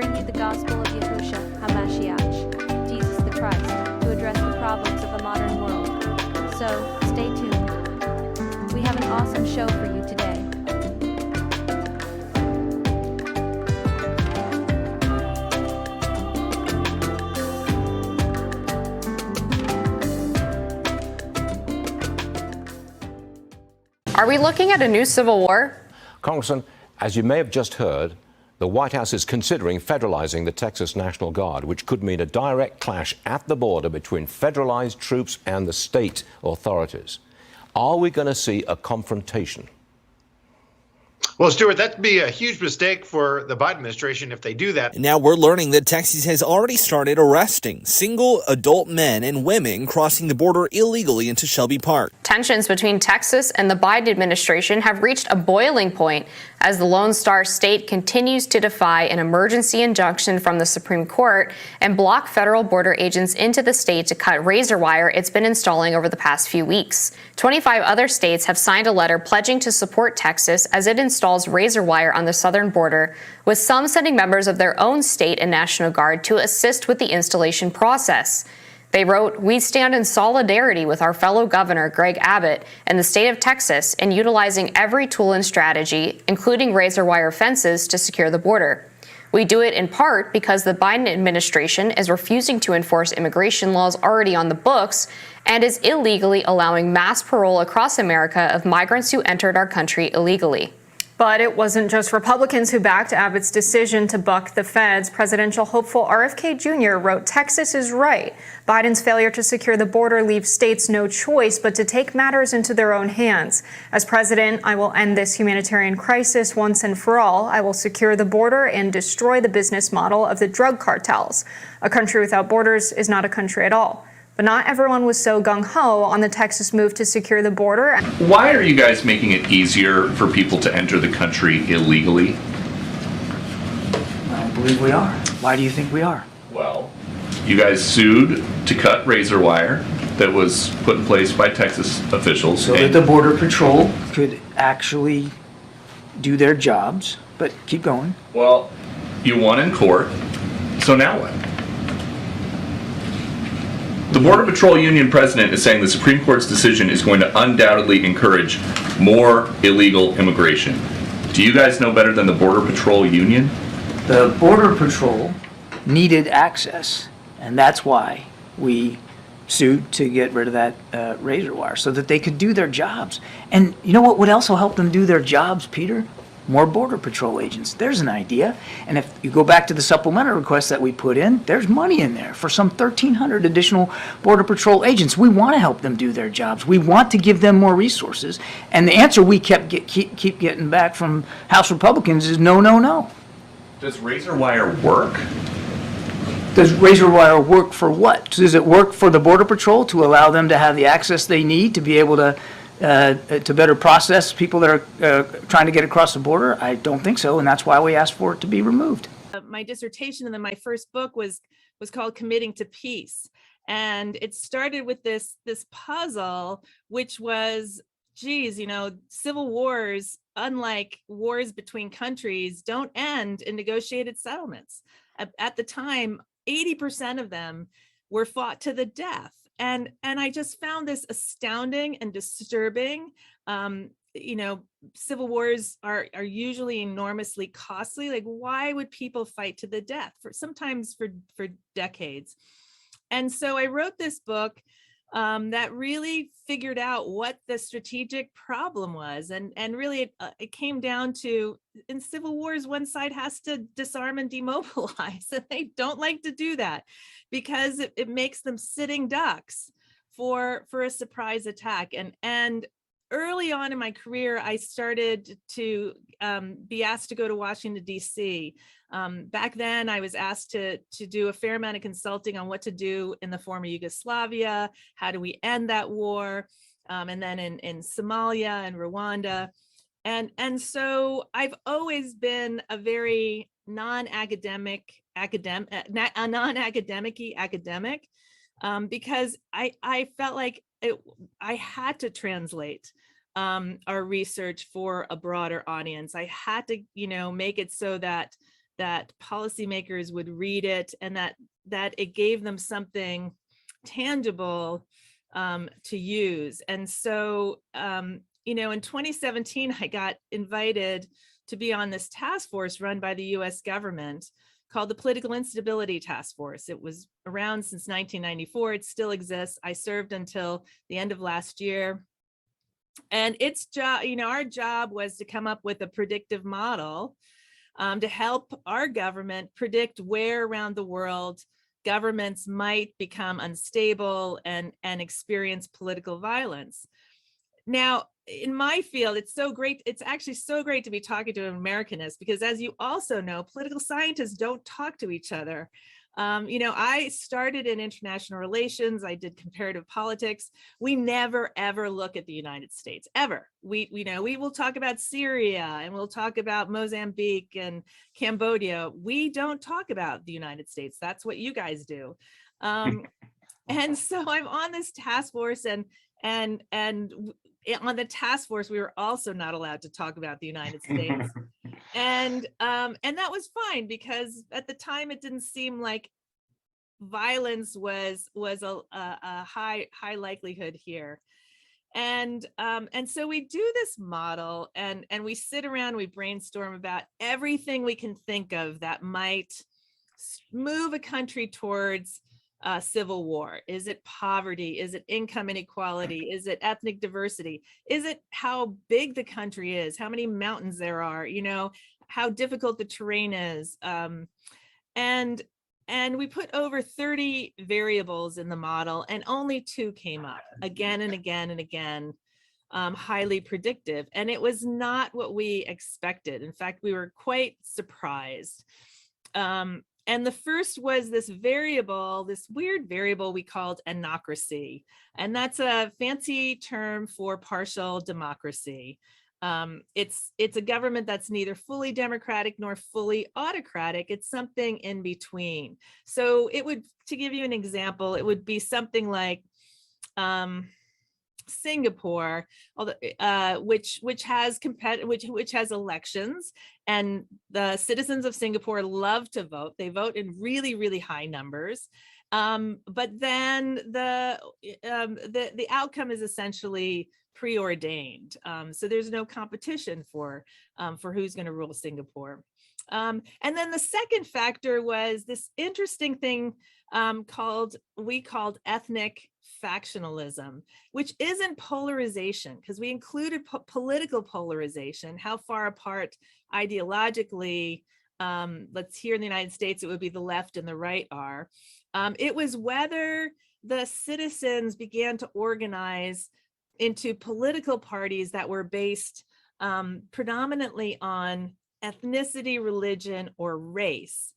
bring you the gospel of Yahushua HaMashiach, Jesus the Christ, to address the problems of a modern world. So, stay tuned. We have an awesome show for you today. Are we looking at a new civil war? Congressman, as you may have just heard, the White House is considering federalizing the Texas National Guard, which could mean a direct clash at the border between federalized troops and the state authorities. Are we going to see a confrontation? Well, Stuart, that'd be a huge mistake for the Biden administration if they do that. Now we're learning that Texas has already started arresting single adult men and women crossing the border illegally into Shelby Park. Tensions between Texas and the Biden administration have reached a boiling point as the Lone Star State continues to defy an emergency injunction from the Supreme Court and block federal border agents into the state to cut razor wire it's been installing over the past few weeks. 25 other states have signed a letter pledging to support Texas as it installs razor wire on the southern border, with some sending members of their own state and National Guard to assist with the installation process. They wrote, "We stand in solidarity with our fellow governor, Greg Abbott, and the state of Texas in utilizing every tool and strategy, including razor wire fences, to secure the border. We do it in part because the Biden administration is refusing to enforce immigration laws already on the books and is illegally allowing mass parole across America of migrants who entered our country illegally." But it wasn't just Republicans who backed Abbott's decision to buck the feds. Presidential hopeful RFK Jr. wrote, "Texas is right. Biden's failure to secure the border leaves states no choice but to take matters into their own hands. As president, I will end this humanitarian crisis once and for all. I will secure the border and destroy the business model of the drug cartels. A country without borders is not a country at all." But not everyone was so gung-ho on the Texas move to secure the border. Why are you guys making it easier for people to enter the country illegally? I don't believe we are. Why do you think we are? Well, you guys sued to cut razor wire that was put in place by Texas officials. So that the Border Patrol could actually do their jobs. But keep going. Well, you won in court, so now what? The Border Patrol Union president is saying the Supreme Court's decision is going to undoubtedly encourage more illegal immigration. Do you guys know better than the Border Patrol Union? The Border Patrol needed access, and that's why we sued to get rid of that razor wire, so that they could do their jobs. And you know what would also help them do their jobs, Peter? More Border Patrol agents. There's an idea. And if you go back to the supplemental request that we put in, there's money in there for some 1,300 additional Border Patrol agents. We want to help them do their jobs. We want to give them more resources. And the answer we keep getting back from House Republicans is no, no, no. Does razor wire work? Does razor wire work for what? Does it work for the Border Patrol to allow them to have the access they need to be able to better process people that are trying to get across the border? I don't think so, and that's why we asked for it to be removed. My dissertation and then my first book was called Committing to Peace, and it started with this puzzle, which was, civil wars, unlike wars between countries, don't end in negotiated settlements. At the time, 80% of them were fought to the death. And I just found this astounding and disturbing. Civil wars are usually enormously costly. Like, why would people fight to the death sometimes for decades? And so I wrote this book that really figured out what the strategic problem was. And really it came down to, in civil wars, one side has to disarm and demobilize, and they don't like to do that because it makes them sitting ducks for a surprise attack. And early on in my career, I started to be asked to go to Washington, D.C. Back then, I was asked to do a fair amount of consulting on what to do in the former Yugoslavia, how do we end that war, and then in Somalia and Rwanda. And so I've always been a very non-academic because I felt like I had to translate our research for a broader audience. I had to, make it so that that policymakers would read it, and that it gave them something tangible to use. And so, in 2017, I got invited to be on this task force run by the US government called the Political Instability Task Force. It was around since 1994. It still exists. I served until the end of last year. And its job, our job was to come up with a predictive model to help our government predict where around the world governments might become unstable and experience political violence. Now, in my field, it's so great. It's actually so great to be talking to an Americanist, because as you also know, political scientists don't talk to each other. I started in international relations. I did comparative politics. We never, ever look at the United States, ever. We will talk about Syria, and we'll talk about Mozambique and Cambodia. We don't talk about the United States. That's what you guys do. And so I'm on this task force, and on the task force, we were also not allowed to talk about the United States. And that was fine, because at the time it didn't seem like violence was a high likelihood here. And so we do this model, and we sit around, we brainstorm about everything we can think of that might move a country towards civil war. Is it poverty? Is it income inequality? Is it ethnic diversity? Is it how big the country is? How many mountains there are? How difficult the terrain is? And we put over 30 variables in the model, and only 2 came up again and again and again, highly predictive. And it was not what we expected. In fact, we were quite surprised. And the first was this variable, this weird variable we called anocracy. And that's a fancy term for partial democracy. It's a government that's neither fully democratic nor fully autocratic. It's something in between. So it would, to give you an example, it would be something like Singapore, which has elections, and the citizens of Singapore love to vote. They vote in really, really high numbers, but then the outcome is essentially preordained. So there's no competition for who's going to rule Singapore. And then the second factor was this interesting thing we called ethnic factionalism, which isn't polarization, because we included political polarization, how far apart ideologically, let's here in the United States, it would be the left and the right are. It was whether the citizens began to organize into political parties that were based predominantly on ethnicity, religion, or race.